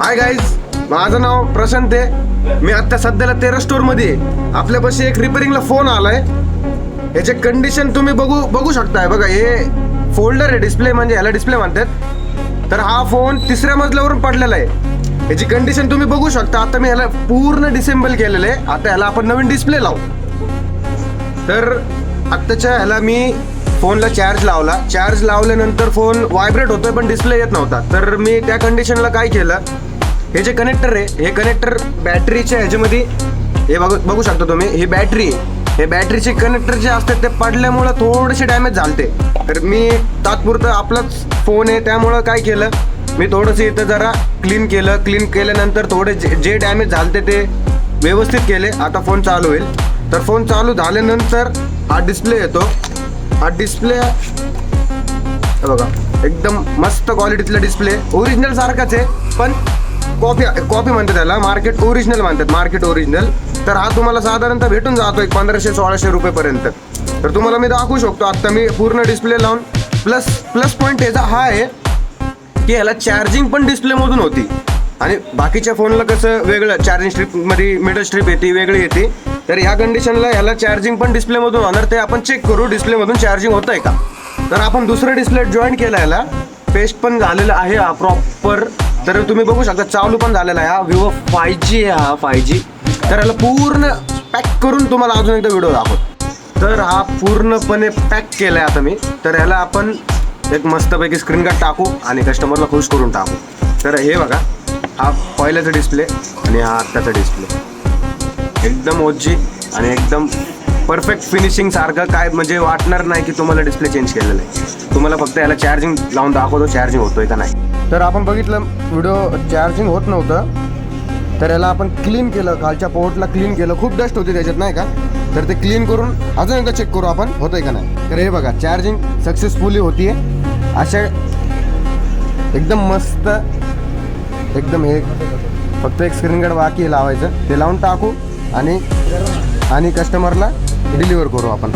Hi guys, माझं नाव प्रशांत आहे. मी आता सध्याला तेरा स्टोर मध्ये आहे. आपल्यापाशी एक रिपेअरिंगला फोन आलाय. याचे कंडिशन तुम्ही बघू शकताय. बघा, हे फोल्डर आहे, डिस्प्ले म्हणजे ह्याला डिस्प्ले म्हणतात. तर हा फोन तिसऱ्या मजल्यावरून पडलेला आहे. याची कंडिशन तुम्ही बघू शकता. आता मी ह्याला पूर्ण डिसेंबल केलेलं आहे. आता ह्याला आपण नवीन डिस्प्ले लावू. तर आत्ताच्या ह्याला मी फोनला चार्ज लावला. चार्ज लावल्यानंतर फोन व्हायब्रेट होतोय पण डिस्प्ले येत नव्हता. तर मी त्या कंडिशनला काय केलं, हे जे कनेक्टर आहे, हे कनेक्टर बॅटरीच्या ह्याच्यामध्ये हे बघू शकता तुम्ही. ही बॅटरी आहे. हे बॅटरीचे कनेक्टर जे असतात ते पडल्यामुळं थोडेसे डॅमेज झालते. तर मी तात्पुरतं आपलाच फोन आहे त्यामुळं काय केलं, मी थोडंसं इथं जरा क्लीन केल्यानंतर थोडे जे डॅमेज झालते ते व्यवस्थित केले. आता फोन चालू होईल. तर फोन चालू झाल्यानंतर हा डिस्प्ले येतो. हा डिस्प्ले बघा, एकदम मस्त क्वालिटीतला डिस्प्ले. ओरिजिनल सारखाच आहे पण कॉपी म्हणतात त्याला. मार्केट ओरिजिनल म्हणतात, मार्केट ओरिजिनल. तर हा तुम्हाला साधारणतः भेटून जातो एक 1500-1600 रुपयेपर्यंत. तर तुम्हाला मी दाखवू शकतो. आत्ता मी पूर्ण डिस्प्ले लावून प्लस पॉईंट याचा हा आहे की ह्याला चार्जिंग पण डिस्प्लेमधून होती. आणि बाकीच्या फोनला कसं वेगळं चार्जिंग स्ट्रीपमध्ये मिडल स्ट्रीप येते, वेगळी येते. तर ह्या कंडिशनला ह्याला चार्जिंग पण डिस्प्लेमधून होणार. ते आपण चेक करू डिस्प्लेमधून चार्जिंग होतं आहे का. तर आपण दुसरं डिस्प्ले जॉईन केला. ह्याला पेस्ट पण झालेला आहे हा प्रॉपर. तर तुम्ही बघू शकता चालू पण झालेला आहे. हा विवो 5G आहे, हा 5G. तर ह्याला पूर्ण पॅक करून तुम्हाला अजून एकदा व्हिडिओ दाखवतो. तर हा पूर्णपणे पॅक केला आहे आता मी. तर ह्याला आपण एक मस्तपैकी स्क्रीन गार्ड टाकू आणि कस्टमरला खुश करून टाकू. तर हे बघा, हा पहिल्याचा डिस्प्ले आणि हा आत्ताचा डिस्प्ले. एकदम ओजी आणि एकदम परफेक्ट फिनिशिंग सारखं. काय म्हणजे वाटणार नाही की तुम्हाला डिस्प्ले चेंज केलेलं आहे. तुम्हाला फक्त याला चार्जिंग लावून दाखवतो चार्जिंग होतोय का नाही. तर आपण बघितलं व्हिडिओ, चार्जिंग होत नव्हतं. तर याला आपण क्लीन केलं, खालच्या पोर्टला क्लीन केलं. खूप डस्ट होती त्याच्यात नाही का. तर ते क्लीन करून अजून एकदा चेक करू आपण होतंय का नाही. तर हे बघा, चार्जिंग सक्सेसफुली होतीये. अशा एकदम मस्त, एकदम एक फक्त एक स्क्रीन गार्ड बाकी लावायचं. ते लावून टाकू आणि कस्टमरला डिलिव्हर करू आपण.